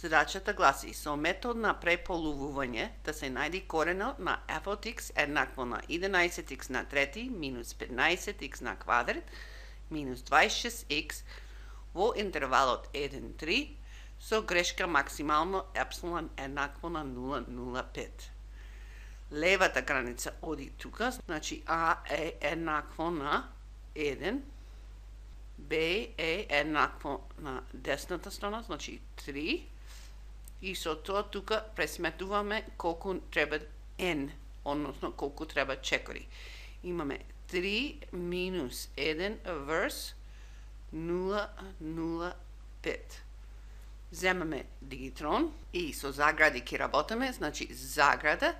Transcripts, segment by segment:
Задачата гласи: со метод на преполувување да се најде коренот на f от x еднакво на 11x на трети минус 15x на квадрат минус 26x во интервалот 1-3 со грешка максимално епсилон еднакво на 0,05. Левата граница оди тука, значи a е еднакво на 1, b е еднакво на десната страна, значи 3, и со тоа тука пресметуваме колку треба n, односно колку треба чекори. Имаме 3 минус 1 врз 0,05. Земаме дигитрон и со загради ќе работиме, значи заграда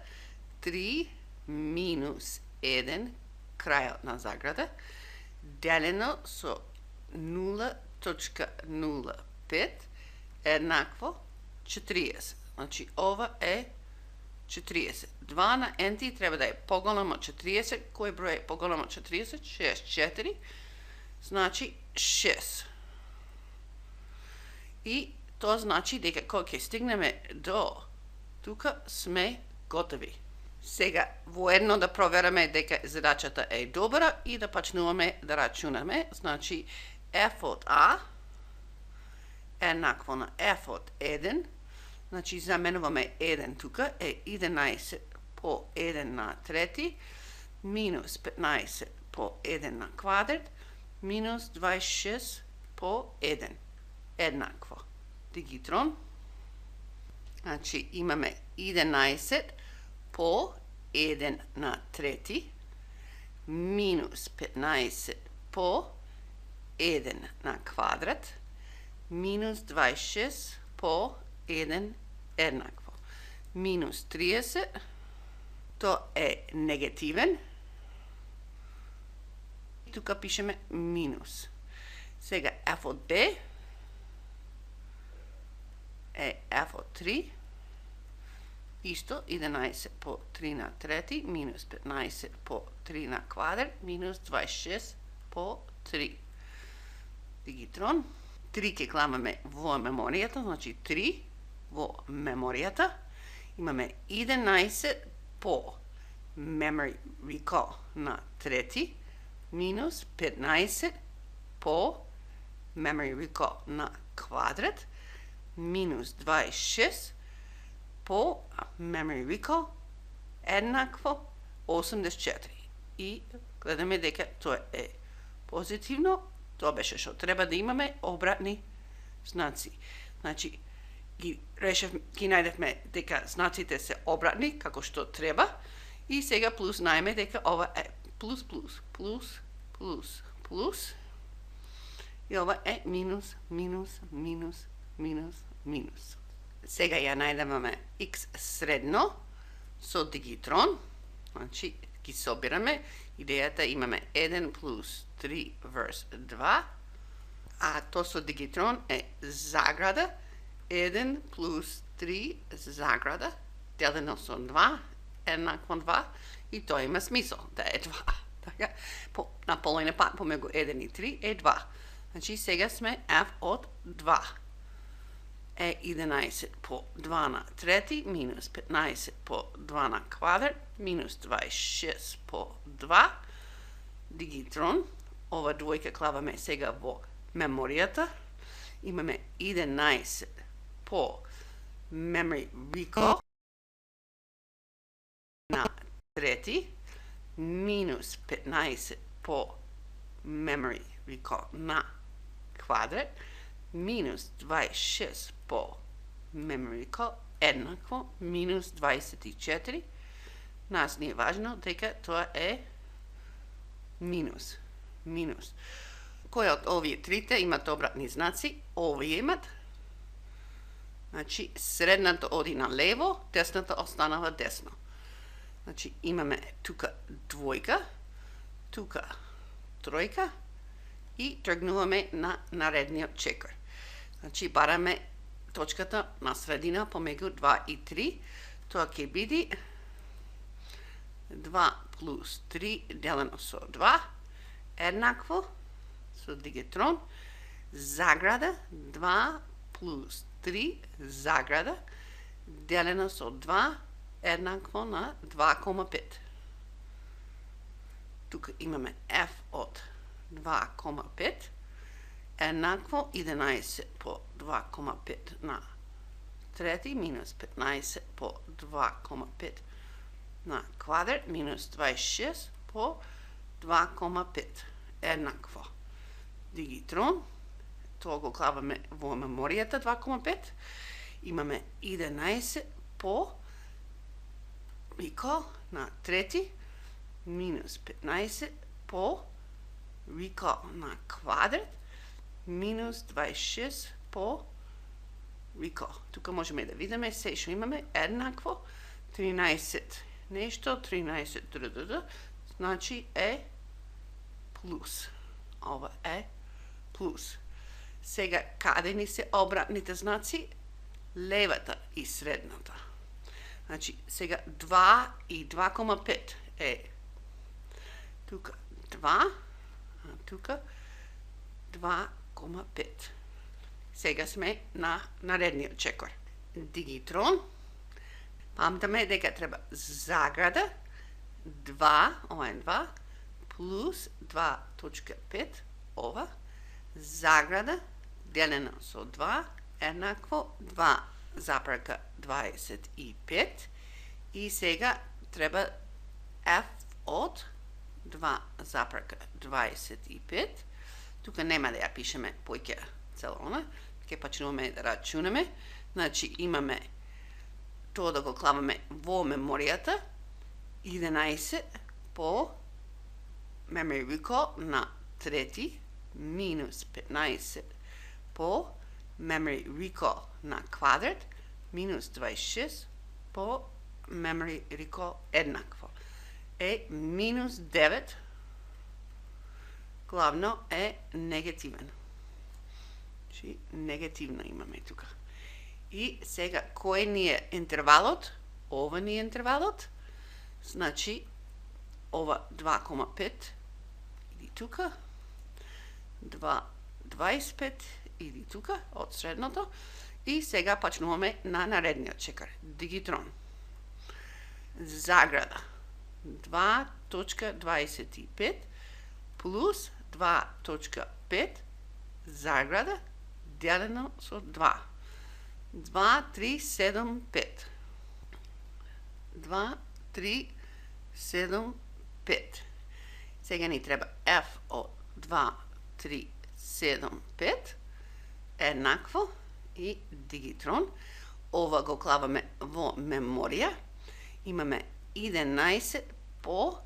3 минус 1 крајот на заграда делено со 0,05 еднакво 40. Значи ова е 40. 2 на n треба да е поголемо од 40. Кој број е поголемо од 40? 64. Значи 6. И тоа значи дека кога ќе стигнеме до тука сме готови. Сега воедно да провераме дека задачата е добра и да почнуваме да рачунаме. Значи f од a еднакво на f од 1. Значи заменуваме 1 тука е 11 по 1 на трети минус 15 по 1 на квадрат минус 26 по 1 еднакво. Дигитрон. Значи имаме 11 по 1 на трети минус 15 по 1 на квадрат минус 26 по 1 еднакво. Минус 30, то е негативен. Тука пишеме минус. Сега f од b е f од 3. Исто 11 по 3 на трети минус 15 по 3 на квадрат минус 26 по 3. Дигитрон. 3 ќе кламаме во меморијата, значи 3 во меморијата. Имаме 11 по memory recall на трети минус 15 по memory recall на квадрат минус 26 по memory recall еднакво 84. И гледаме дека тоа е позитивно. Тоа беше што треба да имаме обратни знаци. Значи, ги најдевме дека знаците се обратни, како што треба, и сега плюс знаеме дека ова е плюс, плюс, плюс, плюс, плюс, и ова е минус, минус, минус, минус, минус. Сега ја најдеваме x средно со дигитрон, значи ги собираме. Идејата имаме 1 плюс 3 врз 2, а то со дигитрон е заграда 1 плюс 3 заграда делено со 2 еднакво 2, и тоа има смисол да е 2. Така, на половина пат помегу 1 и 3 е 2. Значи сега сме f од 2 е 11 по 2 на трети минус 15 по 2 на квадрат минус 26 по 2. Дигитрон. Ова двојка клаваме сега во меморијата. Имаме 11 по memory recall на трети минус 15 по memory recall на квадрат минус 26 по memory recall еднакво минус 24. Нас не е важно дека тоа е минус. Минус. Кој од овие трите имат обратни знаци? Овие имат. Значи, средната оди на лево, десната останава десно. Значи, имаме тука двојка, тука тројка и тргнуваме на наредниот чекор. Значи, бараме точката на средина помегу 2 и 3. Тоа ќе биде 2 плюс 3 делено со 2 еднакво со дигитрон заграда 2 плюс 3 заграда делено со 2 еднакво на 2,5. Тука имаме f од 2,5 еднакво 11 по 2,5 на трети минус 15 по 2,5 на квадрат минус 26 по 2,5 еднакво. Дигитрон, тоа го клаваме во меморијата 2,5. Имаме 11 по рикол на трети минус 15 по рикол на квадрат минус 26 по рикол. Тука можеме да видиме се што имаме еднакво 13 нешто, 13 дрдд, значи е плюс. Ова е плюс. Сега, каде ни се обратните знаци? Левата и средната. Значи, сега 2 и 2,5 е тука 2, а тука 2,5. Сега сме на наредниот чекор. Дигитрон. Памтаме дека треба заграда 2, ова е 2, плюс 2,5, ова, заграда делено со 2, еднакво 2 запрака 25 и сега треба f од 2 запрака 25. Тука нема да ја пишеме поќе целона, ќе почнуваме да рачунаме. Значи имаме тоа да го клаваме во меморијата 11 по memory recall на трети минус 15 по memory recall на квадрат минус 26 по memory recall еднакво е минус 9, главно е негативен. Значи негативно имаме тука. И сега кој ни е интервалот? Ова ни е интервалот. Значи ова 2,5 иди тука, 2,25 иди тука од средното и сега почнуваме на наредниот чекор. Дигитрон. Заграда 2,25 плюс 2,5 заграда делено со 2. 2,375. 2,375. Сега ни треба f од 2,375 еднакво и дигитрон. Ова го клаваме во меморија. Имаме 11 по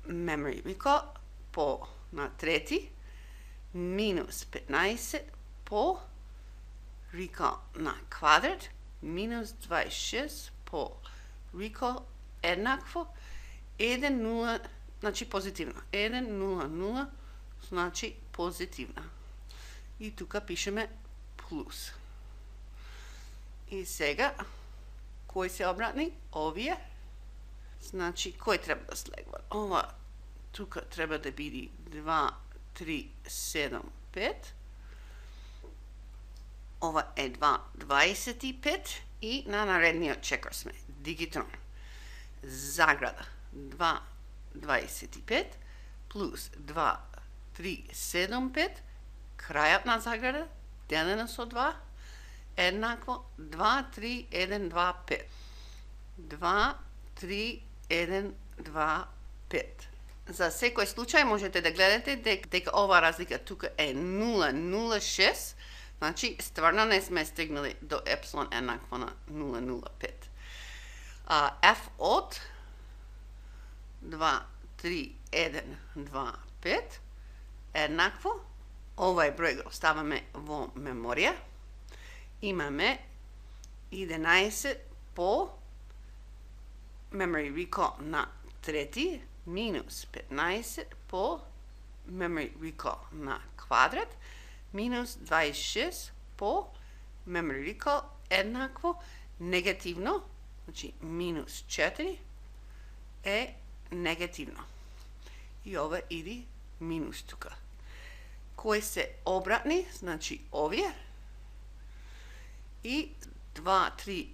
memory recall по на трети минус 15 по recall на квадрат минус 26 по recall еднакво 1,0, значи позитивно. 1,00 значи позитивна. И тука пишеме плюс. И сега, кој се обратни? Овие. Значи, кој треба да слегва? Ова, тука треба да биде 2,375. Ова е 2,25 и на наредниот чекор сме. Дигитрон. Заграда 2,25 плюс 2,375, крајот на заграда делено со 2 еднакво 2,3,1,2,5. 2,3,1,2,5. За секој случај можете да гледате дека ова разлика тука е 0,06, значи стварно не сме стигнали до епсилон еднакво на 0,05. F од 2,3,1,2,5 еднакво, овај број го ставаме во меморија, имаме 11 по memory recall на трети минус 15 по memory recall на квадрат минус 26 по memory recall еднакво негативно, значи минус 4 е негативно. И ова иди минус тука. Кои се обратни, значи овие. И 2, 3,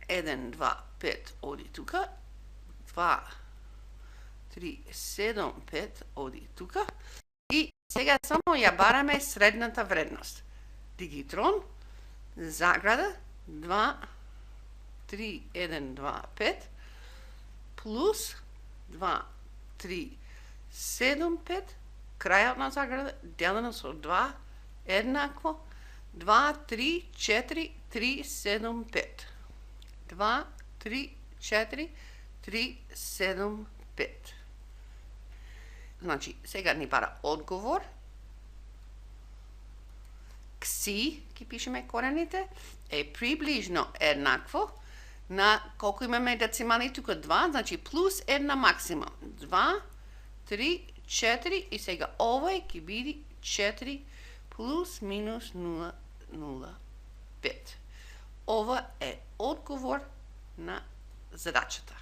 1, 2, 5 оди тука. 2, 3, 7, 5 оди тука. И сега само ја бараме средната вредност. Дигитрон, заграда, 2, 3, 1, 2, 5, плюс 2, 3, 7, 5, крајот на заграда, делено со 2, еднакво, 2, 3, 4, 3, 7, 5. 2, 3, 4, 3, 7, 5. Значи, сега ни бара одговор. Кси, ки пишеме корените, е приближно еднакво на колку имаме децимали тука 2, значи плюс 1 максимум. 2, 3, 4 и сега овој ќе биде 4 плюс минус 0,05. Ова е одговор на задачата.